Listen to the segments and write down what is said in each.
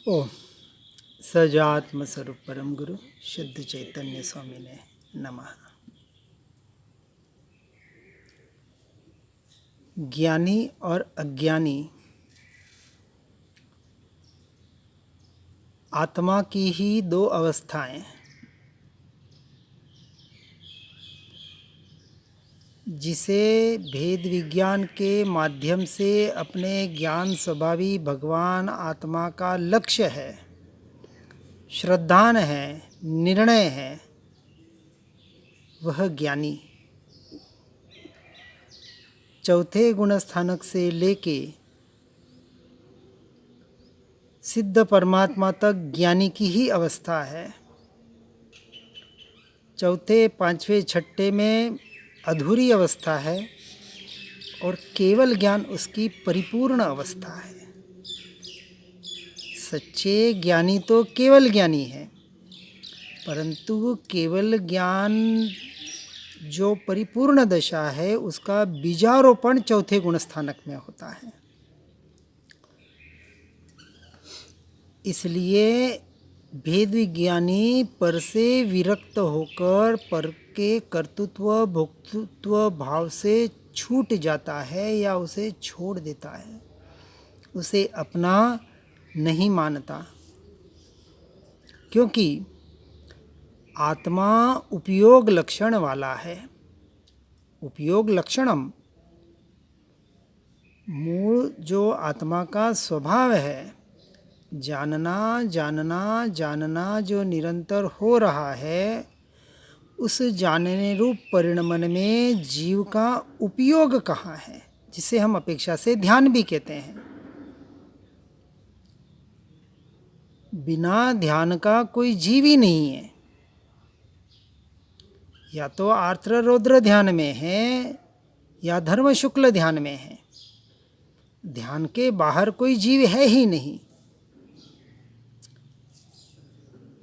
ओम सजात्म स्वरूप परम गुरु शुद्ध चैतन्य स्वामी ने नमः। ज्ञानी और अज्ञानी आत्मा की ही दो अवस्थाएं, जिसे भेद विज्ञान के माध्यम से अपने ज्ञान स्वभावी भगवान आत्मा का लक्ष्य है, श्रद्धान है, निर्णय है, वह ज्ञानी चौथे गुणस्थानक से लेके सिद्ध परमात्मा तक ज्ञानी की ही अवस्था है। चौथे पांचवें छठे में अधूरी अवस्था है और केवल ज्ञान उसकी परिपूर्ण अवस्था है। सच्चे ज्ञानी तो केवल ज्ञानी है, परंतु केवल ज्ञान जो परिपूर्ण दशा है उसका बीजारोपण चौथे गुणस्थानक में होता है। इसलिए भेद विज्ञानी पर से विरक्त होकर पर के कर्तृत्व भोक्तृत्व भाव से छूट जाता है या उसे छोड़ देता है, उसे अपना नहीं मानता, क्योंकि आत्मा उपयोग लक्षण वाला है। उपयोग लक्षणम, मूल जो आत्मा का स्वभाव है, जानना जानना जानना जो निरंतर हो रहा है, उस जानने रूप परिणमन में जीव का उपयोग कहाँ है, जिसे हम अपेक्षा से ध्यान भी कहते हैं। बिना ध्यान का कोई जीव ही नहीं है। या तो आर्द्र रौद्र ध्यान में है या धर्म शुक्ल ध्यान में है। ध्यान के बाहर कोई जीव है ही नहीं।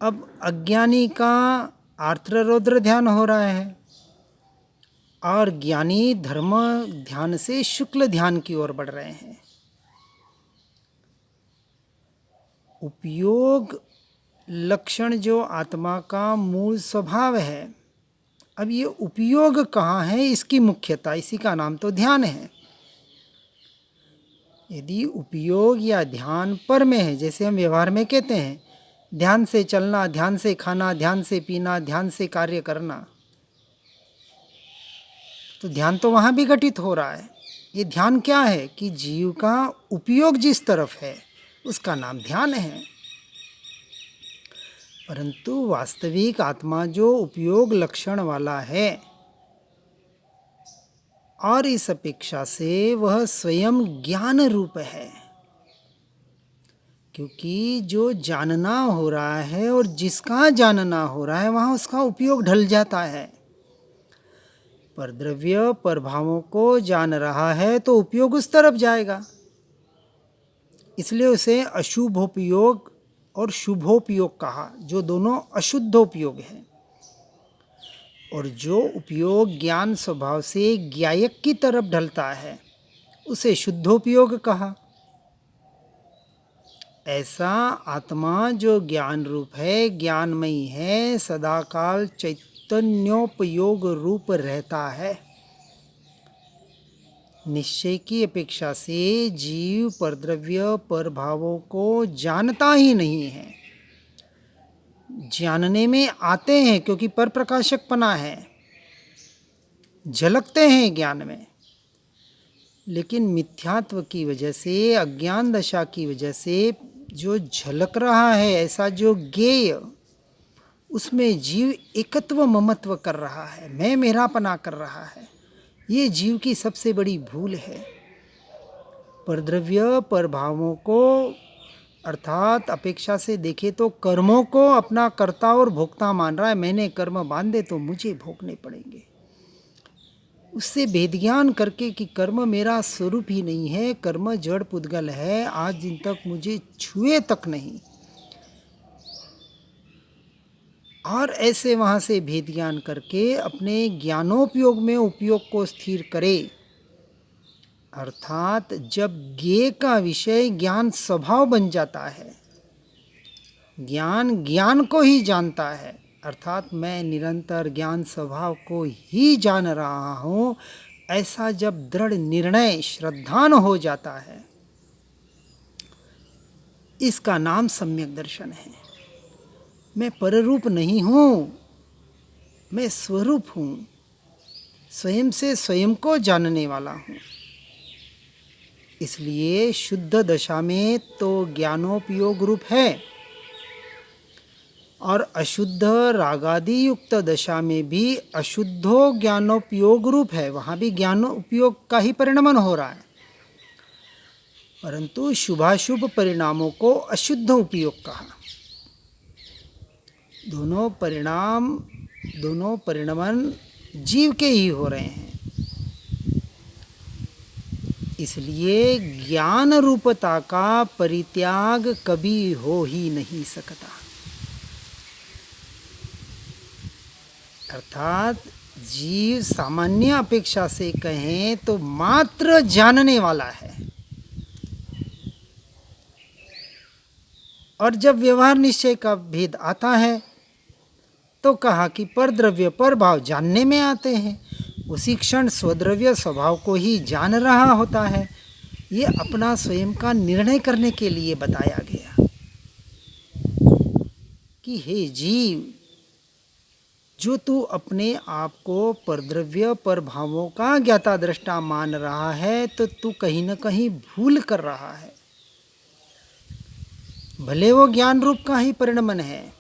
अब अज्ञानी का आर्द्र रौद्र ध्यान हो रहा है और ज्ञानी धर्म ध्यान से शुक्ल ध्यान की ओर बढ़ रहे हैं। उपयोग लक्षण जो आत्मा का मूल स्वभाव है, अब ये उपयोग कहाँ है, इसकी मुख्यता, इसी का नाम तो ध्यान है। यदि उपयोग या ध्यान पर में है, जैसे हम व्यवहार में कहते हैं ध्यान से चलना, ध्यान से खाना, ध्यान से पीना, ध्यान से कार्य करना, तो ध्यान तो वहाँ भी घटित हो रहा है। ये ध्यान क्या है कि जीव का उपयोग जिस तरफ है उसका नाम ध्यान है। परंतु वास्तविक आत्मा जो उपयोग लक्षण वाला है और इस अपेक्षा से वह स्वयं ज्ञान रूप है, क्योंकि जो जानना हो रहा है और जिसका जानना हो रहा है वहाँ उसका उपयोग ढल जाता है। पर द्रव्य पर भावों को जान रहा है तो उपयोग उस तरफ जाएगा, इसलिए उसे अशुभोपयोग और शुभोपयोग कहा, जो दोनों अशुद्धोपयोग है। और जो उपयोग ज्ञान स्वभाव से ज्ञायक की तरफ ढलता है उसे शुद्धोपयोग कहा। ऐसा आत्मा जो ज्ञान रूप है, ज्ञानमयी है, सदाकाल चैतन्योपयोग रूप रहता है। निश्चय की अपेक्षा से जीव परद्रव्य पर भावों को जानता ही नहीं है। जानने में आते हैं क्योंकि पर प्रकाशकपना है, झलकते हैं ज्ञान में, लेकिन मिथ्यात्व की वजह से, अज्ञान दशा की वजह से जो झलक रहा है ऐसा जो ज्ञेय, उसमें जीव एकत्व ममत्व कर रहा है, मैं मेरापना कर रहा है। ये जीव की सबसे बड़ी भूल है। परद्रव्य पर भावों को अर्थात अपेक्षा से देखे तो कर्मों को अपना कर्ता और भोक्ता मान रहा है। मैंने कर्म बांधे तो मुझे भोगने पड़ेंगे। उससे भेद ज्ञान करके कि कर्म मेरा स्वरूप ही नहीं है, कर्म जड़ पुद्गल है, आज दिन तक मुझे छुए तक नहीं, और ऐसे वहाँ से भेद ज्ञान करके अपने ज्ञानोपयोग में उपयोग को स्थिर करे। अर्थात जब ज्ञेय का विषय ज्ञान स्वभाव बन जाता है ज्ञान ज्ञान को ही जानता है, अर्थात मैं निरंतर ज्ञान स्वभाव को ही जान रहा हूँ, ऐसा जब दृढ़ निर्णय श्रद्धान हो जाता है, इसका नाम सम्यक दर्शन है। मैं पररूप नहीं हूँ, मैं स्वरूप हूँ, स्वयं से स्वयं को जानने वाला हूँ। इसलिए शुद्ध दशा में तो ज्ञानोपयोग रूप है, और अशुद्ध रागादि युक्त दशा में भी अशुद्धो ज्ञानोपयोग रूप है, वहाँ भी ज्ञानोपयोग का ही परिणमन हो रहा है, परंतु शुभाशुभ परिणामों को अशुद्ध उपयोग कहा। दोनों परिणमन जीव के ही हो रहे हैं। इसलिए ज्ञान रूपता का परित्याग कभी हो ही नहीं सकता। अर्थात जीव सामान्य अपेक्षा से कहें तो मात्र जानने वाला है, और जब व्यवहार निश्चय का भेद आता है तो कहा कि पर द्रव्य पर भाव जानने में आते हैं, उसी क्षण स्वद्रव्य स्वभाव को ही जान रहा होता है। ये अपना स्वयं का निर्णय करने के लिए बताया गया कि हे जीव, जो तू अपने आप को परद्रव्य पर भावों का ज्ञाता दृष्टा मान रहा है, तो तू कहीं न कहीं भूल कर रहा है। भले वो ज्ञान रूप का ही परिणमन है,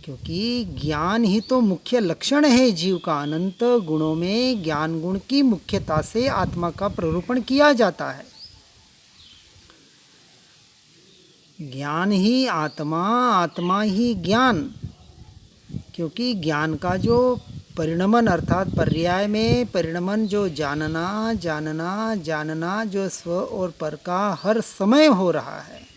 क्योंकि ज्ञान ही तो मुख्य लक्षण है जीव का। अनंत गुणों में ज्ञान गुण की मुख्यता से आत्मा का प्ररूपण किया जाता है। ज्ञान ही आत्मा, आत्मा ही ज्ञान, क्योंकि ज्ञान का जो परिणमन अर्थात पर्याय में परिणमन जो जानना जानना जानना जो स्व और पर का हर समय हो रहा है,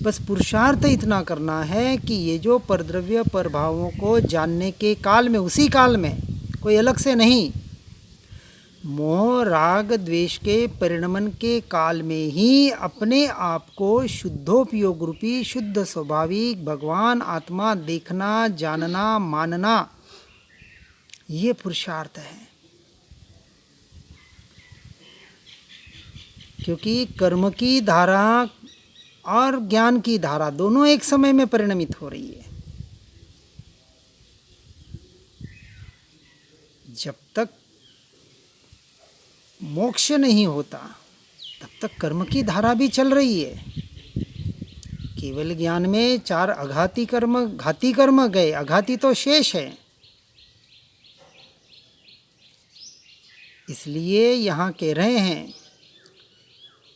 बस पुरुषार्थ इतना करना है कि ये जो परद्रव्य परभावों को जानने के काल में, उसी काल में, कोई अलग से नहीं, मोह राग द्वेष के परिणमन के काल में ही अपने आप को शुद्धोपयोग रूपी शुद्ध स्वाभाविक भगवान आत्मा देखना, जानना, मानना, ये पुरुषार्थ है। क्योंकि कर्म की धारा और ज्ञान की धारा दोनों एक समय में परिणमित हो रही है। जब तक मोक्ष नहीं होता तब तक कर्म की धारा भी चल रही है। केवल ज्ञान में 4 घाती कर्म गए, अघाती तो शेष है। इसलिए यहाँ कह रहे हैं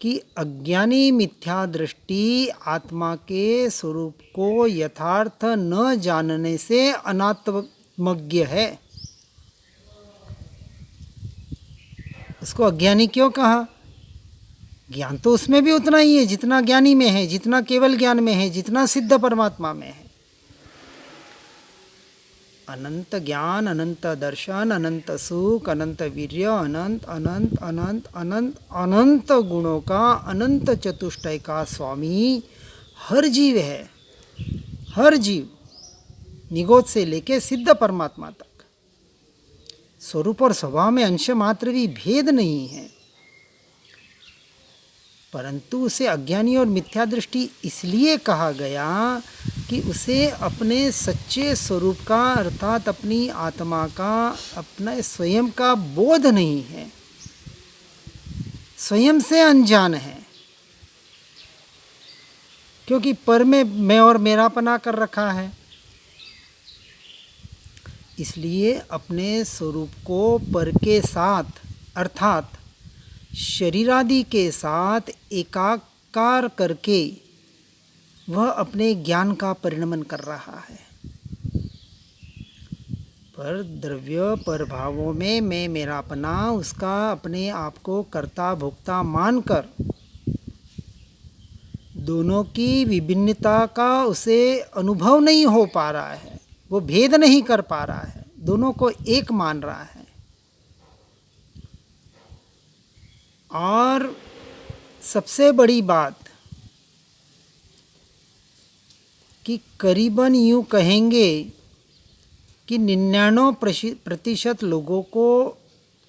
कि अज्ञानी मिथ्या दृष्टि आत्मा के स्वरूप को यथार्थ न जानने से अनात्मज्ञ है। उसको अज्ञानी क्यों कहा? ज्ञान तो उसमें भी उतना ही है जितना ज्ञानी में है, जितना केवल ज्ञान में है, जितना सिद्ध परमात्मा में है। अनंत ज्ञान, अनंत दर्शन, अनंत सुख, अनंत वीर्य, अनंत अनंत अनंत अनंत अनंत गुणों का अनंत चतुष्टय का स्वामी हर जीव है। हर जीव, निगोद से लेके सिद्ध परमात्मा तक। स्वरूप और स्वभाव में अंश मात्र भी भेद नहीं है, परंतु उसे अज्ञानी और मिथ्या दृष्टि इसलिए कहा गया कि उसे अपने सच्चे स्वरूप का अर्थात अपनी आत्मा का, अपने स्वयं का बोध नहीं है, स्वयं से अनजान है। क्योंकि पर में मैं और मेरापना कर रखा है, इसलिए अपने स्वरूप को पर के साथ अर्थात शरीरादि के साथ एकाकार करके वह अपने ज्ञान का परिणमन कर रहा है। पर द्रव्य पर भावों में मैं मेरापना, उसका अपने आप को कर्ता भोक्ता मानकर दोनों की विभिन्नता का उसे अनुभव नहीं हो पा रहा है, वो भेद नहीं कर पा रहा है, दोनों को एक मान रहा है। और सबसे बड़ी बात कि करीबन यूँ कहेंगे कि 99% लोगों को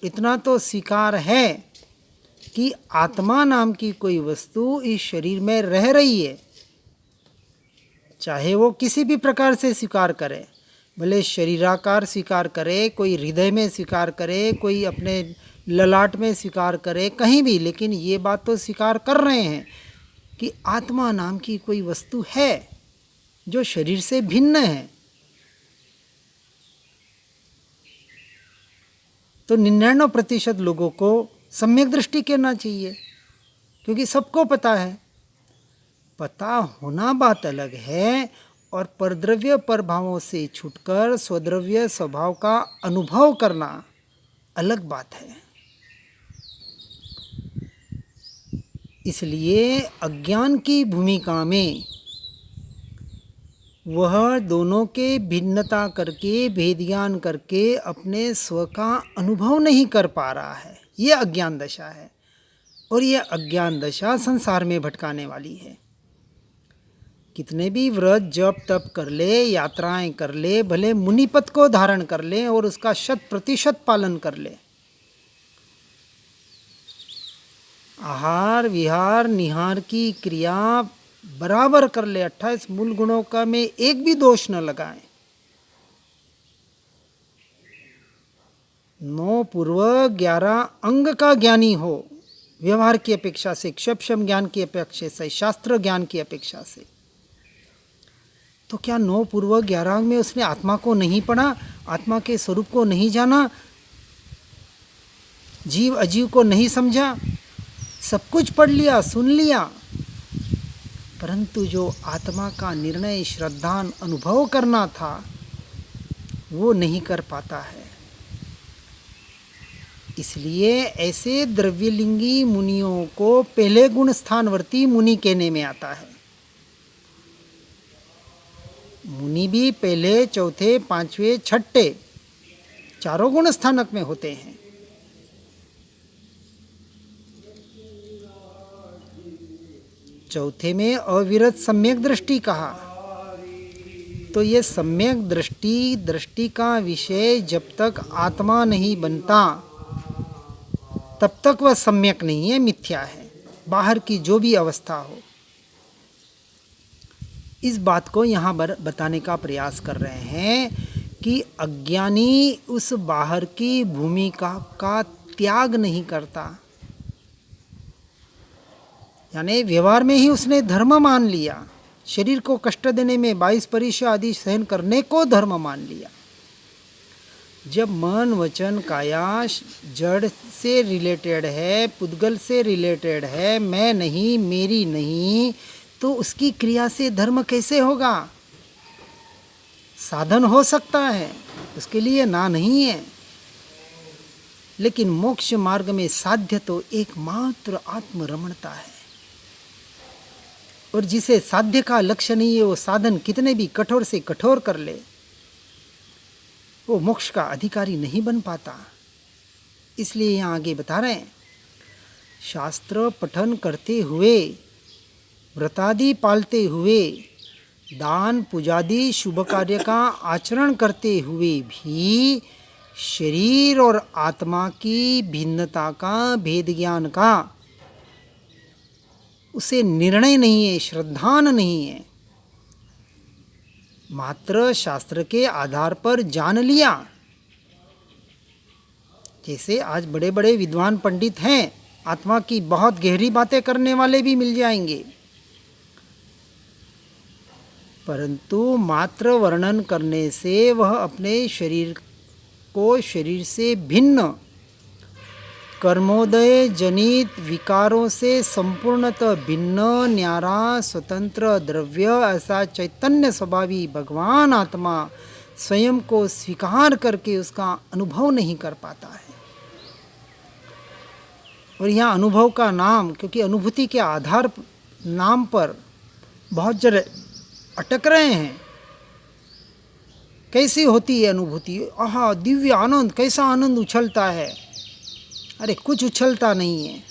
इतना तो स्वीकार है कि आत्मा नाम की कोई वस्तु इस शरीर में रह रही है। चाहे वो किसी भी प्रकार से स्वीकार करे, भले शरीराकार स्वीकार करे, कोई हृदय में स्वीकार करे, कोई अपने ललाट में स्वीकार करे, कहीं भी, लेकिन ये बात तो स्वीकार कर रहे हैं कि आत्मा नाम की कोई वस्तु है जो शरीर से भिन्न है। तो 99% लोगों को सम्यक दृष्टि कहना चाहिए, क्योंकि सबको पता है। पता होना बात अलग है और परद्रव्य प्रभावों से छूटकर स्वद्रव्य स्वभाव का अनुभव करना अलग बात है। इसलिए अज्ञान की भूमिका में वह दोनों के भिन्नता करके, भेद ज्ञान करके अपने स्व का अनुभव नहीं कर पा रहा है। ये अज्ञान दशा है और ये अज्ञान दशा संसार में भटकाने वाली है। कितने भी व्रत जप तप कर ले, यात्राएं कर ले, भले मुनिपद को धारण कर ले और उसका 100% पालन कर ले, आहार विहार निहार की क्रिया बराबर कर ले, 28 मूल गुणों का में एक भी दोष न लगाए, 9 पूर्व 11 अंग का ज्ञानी हो, व्यवहार की अपेक्षा से, क्षम ज्ञान की अपेक्षा से, शास्त्र ज्ञान की अपेक्षा से, तो क्या 9 पूर्व 11 अंग में उसने आत्मा को नहीं पढ़ा, आत्मा के स्वरूप को नहीं जाना, जीव अजीव को नहीं समझा? सब कुछ पढ़ लिया, सुन लिया, परंतु जो आत्मा का निर्णय श्रद्धान अनुभव करना था वो नहीं कर पाता है। इसलिए ऐसे द्रव्यलिंगी मुनियों को पहले गुण स्थानवर्ती मुनि कहने में आता है। मुनि भी पहले, चौथे, पांचवे, छठे 4 गुण स्थानक में होते हैं। चौथे में अविरत सम्यक दृष्टि कहा। तो ये सम्यक दृष्टि का विषय जब तक आत्मा नहीं बनता तब तक वह सम्यक नहीं है, मिथ्या है, बाहर की जो भी अवस्था हो। इस बात को यहाँ बताने का प्रयास कर रहे हैं कि अज्ञानी उस बाहर की भूमिका का त्याग नहीं करता, यानी व्यवहार में ही उसने धर्म मान लिया, शरीर को कष्ट देने में 22 परीक्षा आदि सहन करने को धर्म मान लिया। जब मन वचन काया जड़ से रिलेटेड है, पुद्गल से रिलेटेड है, मैं नहीं, मेरी नहीं, तो उसकी क्रिया से धर्म कैसे होगा? साधन हो सकता है, उसके लिए ना नहीं है, लेकिन मोक्ष मार्ग में साध्य तो एकमात्र आत्मरमणता है। और जिसे साध्य का लक्ष्य नहीं है, वो साधन कितने भी कठोर से कठोर कर ले, वो मोक्ष का अधिकारी नहीं बन पाता। इसलिए यहाँ आगे बता रहे हैं, शास्त्र पठन करते हुए, व्रतादि पालते हुए, दान पूजादि शुभ कार्य का आचरण करते हुए भी शरीर और आत्मा की भिन्नता का, भेद ज्ञान का उसे निर्णय नहीं है, श्रद्धान नहीं है, मात्र शास्त्र के आधार पर जान लिया। जैसे आज बड़े बड़े विद्वान पंडित हैं, आत्मा की बहुत गहरी बातें करने वाले भी मिल जाएंगे, परंतु मात्र वर्णन करने से वह अपने शरीर को शरीर से भिन्न कर्मोदय जनित विकारों से संपूर्णतः भिन्न, न्यारा, स्वतंत्र द्रव्य, ऐसा चैतन्य स्वभावी भगवान आत्मा स्वयं को स्वीकार करके उसका अनुभव नहीं कर पाता है। और यहाँ अनुभव का नाम, क्योंकि अनुभूति के आधार नाम पर बहुत जन अटक रहे हैं। कैसी होती है अनुभूति? आहा, दिव्य आनंद, कैसा आनंद उछलता है। अरे कुछ उछलता नहीं है,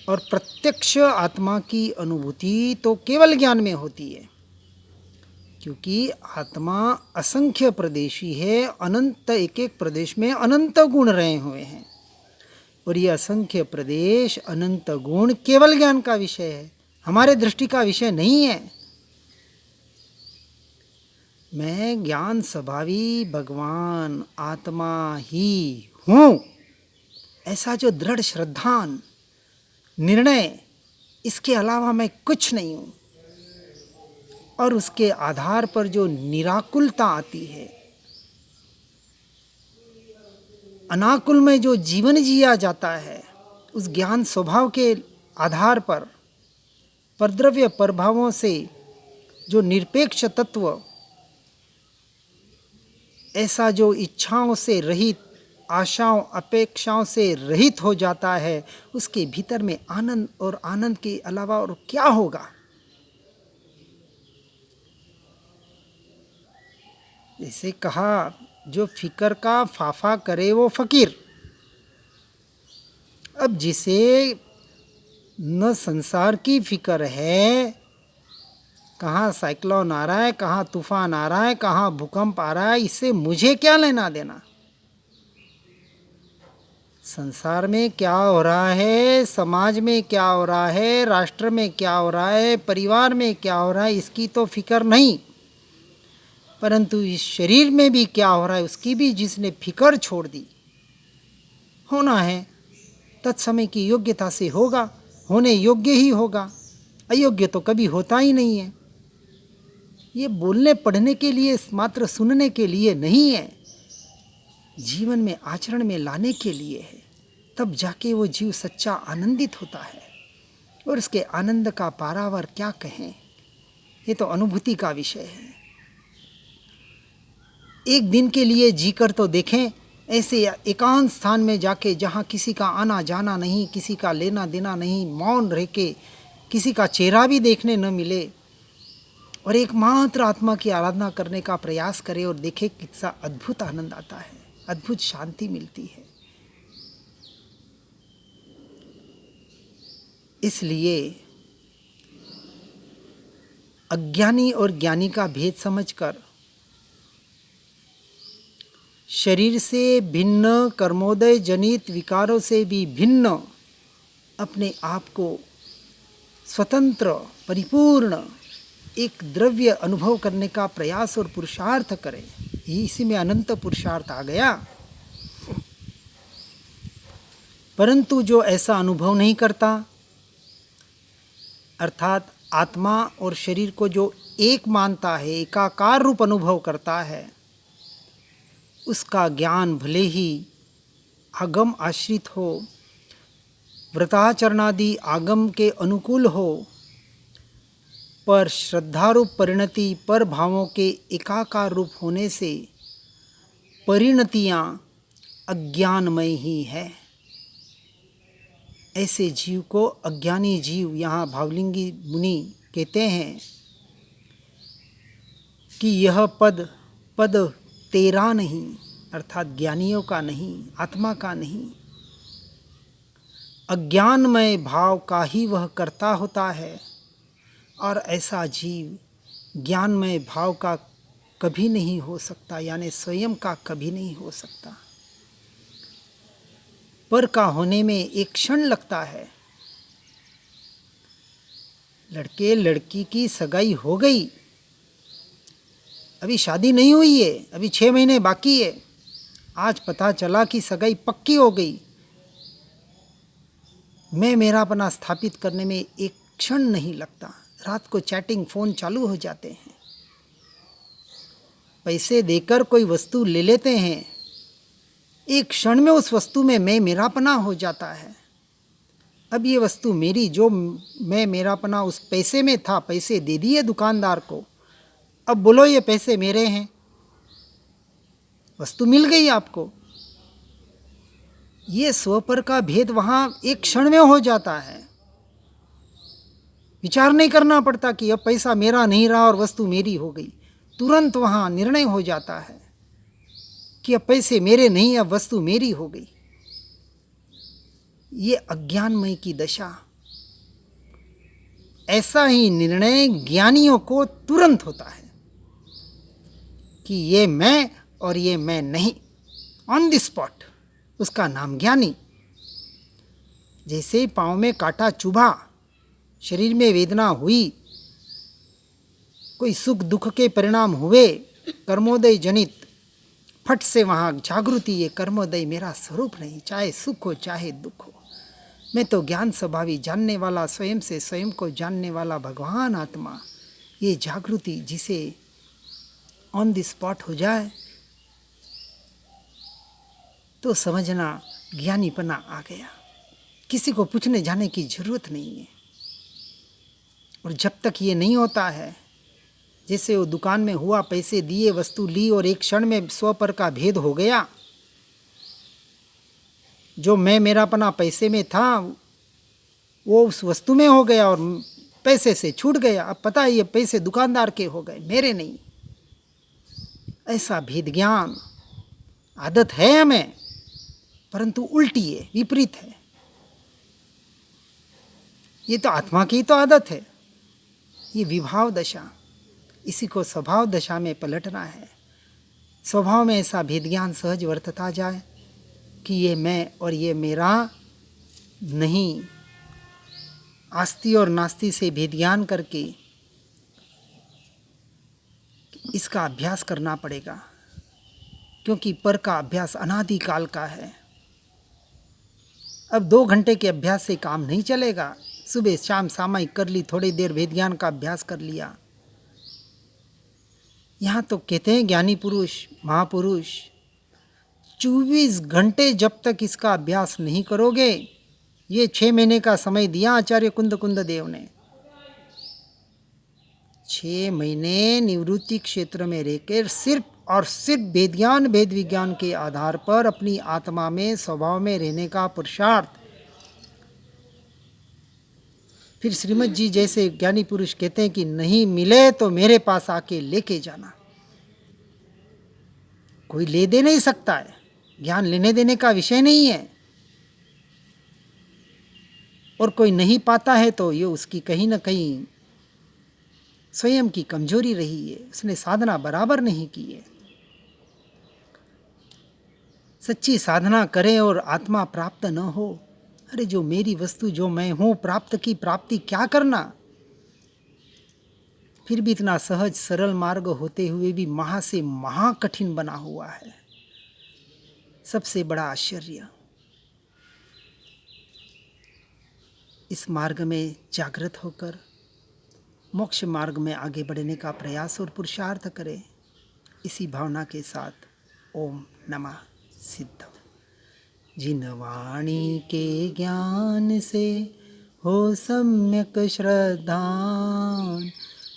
और प्रत्यक्ष आत्मा की अनुभूति तो केवल ज्ञान में होती है, क्योंकि आत्मा असंख्य प्रदेशी है, अनंत एक एक प्रदेश में अनंत गुण रहे हुए हैं, और ये असंख्य प्रदेश अनंत गुण केवल ज्ञान का विषय है, हमारे दृष्टि का विषय नहीं है। मैं ज्ञान स्वभावी भगवान आत्मा ही हूँ, ऐसा जो दृढ़ श्रद्धान निर्णय, इसके अलावा मैं कुछ नहीं हूँ, और उसके आधार पर जो निराकुलता आती है, अनाकुल में जो जीवन जिया जाता है, उस ज्ञान स्वभाव के आधार पर परद्रव्य प्रभावों से जो निरपेक्ष तत्व, ऐसा जो इच्छाओं से रहित, आशाओं अपेक्षाओं से रहित हो जाता है, उसके भीतर में आनंद, और आनंद के अलावा और क्या होगा। जैसे कहा, जो फिक्र का फाफा करे वो फकीर। अब जिसे न संसार की फिक्र है, कहाँ साइक्लोन आ रहा है, कहाँ तूफान आ रहा है, कहाँ भूकंप आ रहा है, इससे मुझे क्या लेना देना। संसार में क्या हो रहा है, समाज में क्या हो रहा है, राष्ट्र में क्या हो रहा है, परिवार में क्या हो रहा है, इसकी तो फिक्र नहीं, परंतु इस शरीर में भी क्या हो रहा है उसकी भी जिसने फिक्र छोड़ दी, होना है तत्समय की योग्यता से होगा, होने योग्य ही होगा, अयोग्य तो कभी होता ही नहीं है। ये बोलने पढ़ने के लिए, मात्र सुनने के लिए नहीं है, जीवन में आचरण में लाने के लिए है। तब जाके वो जीव सच्चा आनंदित होता है, और उसके आनंद का पारावार क्या कहें, ये तो अनुभूति का विषय है। एक दिन के लिए जीकर तो देखें, ऐसे एकांत स्थान में जाके, जहाँ किसी का आना जाना नहीं, किसी का लेना देना नहीं, मौन रह के, किसी का चेहरा भी देखने न मिले, और एकमात्र आत्मा की आराधना करने का प्रयास करें, और देखें कितना अद्भुत आनंद आता है, अद्भुत शांति मिलती है। इसलिए अज्ञानी और ज्ञानी का भेद समझकर, शरीर से भिन्न, कर्मोदय जनित विकारों से भी भिन्न अपने आप को स्वतंत्र, परिपूर्ण एक द्रव्य अनुभव करने का प्रयास और पुरुषार्थ करें। इसी में अनंत पुरुषार्थ आ गया। परंतु जो ऐसा अनुभव नहीं करता, अर्थात आत्मा और शरीर को जो एक मानता है, एकाकार रूप अनुभव करता है, उसका ज्ञान भले ही आगम आश्रित हो, व्रताचरणादि आगम के अनुकूल हो, पर श्रद्धारूप परिणति पर भावों के एकाकार रूप होने से परिणतियाँ अज्ञानमय ही है। ऐसे जीव को अज्ञानी जीव, यहाँ भावलिंगी मुनि कहते हैं कि यह पद तेरा नहीं, अर्थात ज्ञानियों का नहीं, आत्मा का नहीं, अज्ञानमय भाव का ही वह कर्ता होता है, और ऐसा जीव ज्ञानमय भाव का कभी नहीं हो सकता, यानी स्वयं का कभी नहीं हो सकता। पर का होने में एक क्षण लगता है। लड़के लड़की की सगाई हो गई, अभी शादी नहीं हुई है, अभी 6 महीने बाकी है, आज पता चला कि सगाई पक्की हो गई। मैं मेरापना स्थापित करने में एक क्षण नहीं लगता। रात को चैटिंग, फ़ोन चालू हो जाते हैं, पैसे देकर कोई वस्तु ले लेते हैं, एक क्षण में उस वस्तु में मैं मेरापना हो जाता है। अब ये वस्तु मेरी, जो मैं मेरापना उस पैसे में था, पैसे दे दिए दुकानदार को, अब बोलो ये पैसे मेरे हैं, वस्तु मिल गई आपको। ये स्वपर का भेद वहाँ एक क्षण में हो जाता है। विचार नहीं करना पड़ता कि अब पैसा मेरा नहीं रहा और वस्तु मेरी हो गई, तुरंत वहाँ निर्णय हो जाता है कि अब पैसे मेरे नहीं, अब वस्तु मेरी हो गई। ये अज्ञानमय की दशा, ऐसा ही निर्णय ज्ञानियों को तुरंत होता है कि ये मैं और ये मैं नहीं, ऑन द स्पॉट। उसका नाम ज्ञानी। जैसे पाँव में कांटा चुभा, शरीर में वेदना हुई, कोई सुख दुख के परिणाम हुए कर्मोदय जनित, फट से वहाँ जागृति, ये कर्मोदय मेरा स्वरूप नहीं, चाहे सुख हो चाहे दुख हो, मैं तो ज्ञान स्वभावी, जानने वाला, स्वयं से स्वयं को जानने वाला भगवान आत्मा। ये जागृति जिसे ऑन द स्पॉट हो जाए तो समझना ज्ञानीपना आ गया। किसी को पूछने जाने की जरूरत नहीं है। और जब तक ये नहीं होता है, जैसे वो दुकान में हुआ, पैसे दिए, वस्तु ली और एक क्षण में स्व पर का भेद हो गया। जो मैं मेरापना पैसे में था वो उस वस्तु में हो गया और पैसे से छूट गया। अब पता है ये पैसे दुकानदार के हो गए, मेरे नहीं। ऐसा भेद ज्ञान आदत है हमें, परंतु उल्टी है, विपरीत है। ये तो आत्मा की तो आदत है, ये विभाव दशा, इसी को स्वभाव दशा में पलटना है। स्वभाव में ऐसा भेद ज्ञान सहज वर्तता जाए कि ये मैं और ये मेरा नहीं। आस्ति और नास्ति से भेद ज्ञान करके इसका अभ्यास करना पड़ेगा, क्योंकि पर का अभ्यास अनादिकाल का है। अब 2 घंटे के अभ्यास से काम नहीं चलेगा। सुबह शाम सामायिक कर ली, थोड़ी देर भेद ज्ञान का अभ्यास कर लिया। यहाँ तो कहते हैं ज्ञानी पुरुष, महापुरुष, 24 घंटे जब तक इसका अभ्यास नहीं करोगे, ये 6 महीने का समय दिया आचार्य कुंद देव ने। 6 महीने निवृत्ति क्षेत्र में रहकर सिर्फ और सिर्फ वेद ज्ञान, वेद विज्ञान के आधार पर अपनी आत्मा में, स्वभाव में रहने का पुरुषार्थ। फिर श्रीमद जी जैसे ज्ञानी पुरुष कहते हैं कि नहीं मिले तो मेरे पास आके लेके जाना। कोई ले दे नहीं सकता है, ज्ञान लेने देने का विषय नहीं है। और कोई नहीं पाता है तो ये उसकी कहीं ना कहीं स्वयं की कमजोरी रही है, उसने साधना बराबर नहीं की है। सच्ची साधना करें और आत्मा प्राप्त न हो, अरे जो मेरी वस्तु, जो मैं हूँ, प्राप्त की प्राप्ति क्या करना। फिर भी इतना सहज सरल मार्ग होते हुए भी महा से महा कठिन बना हुआ है। सबसे बड़ा आश्चर्य। इस मार्ग में जागृत होकर मोक्ष मार्ग में आगे बढ़ने का प्रयास और पुरुषार्थ करें। इसी भावना के साथ ओम नमः सिद्धम। जिन वाणी के ज्ञान से हो सम्यक श्रद्धान,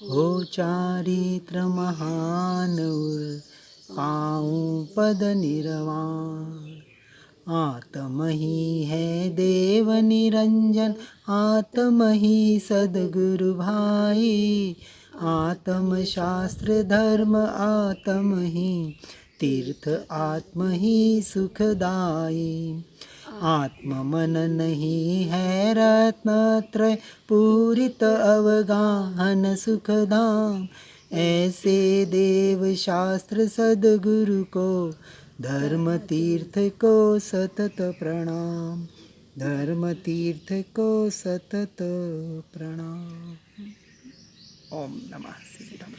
हो चारित्र महान उर पाऊं पद निर्वाण। आत्म ही है देव निरंजन, आत्म ही सद्गुरु भाई। आत्म शास्त्र धर्म, आत्म ही तीर्थ, आत्म ही सुखदाई। आत्म मन नहीं है रत्नत्रय, पूरित अवगाहन सुखधाम। ऐसे देव शास्त्र सद्गुरु को, धर्म तीर्थ को सतत प्रणाम। धर्म तीर्थ को सतत प्रणाम। ओम नमः सिद्धम।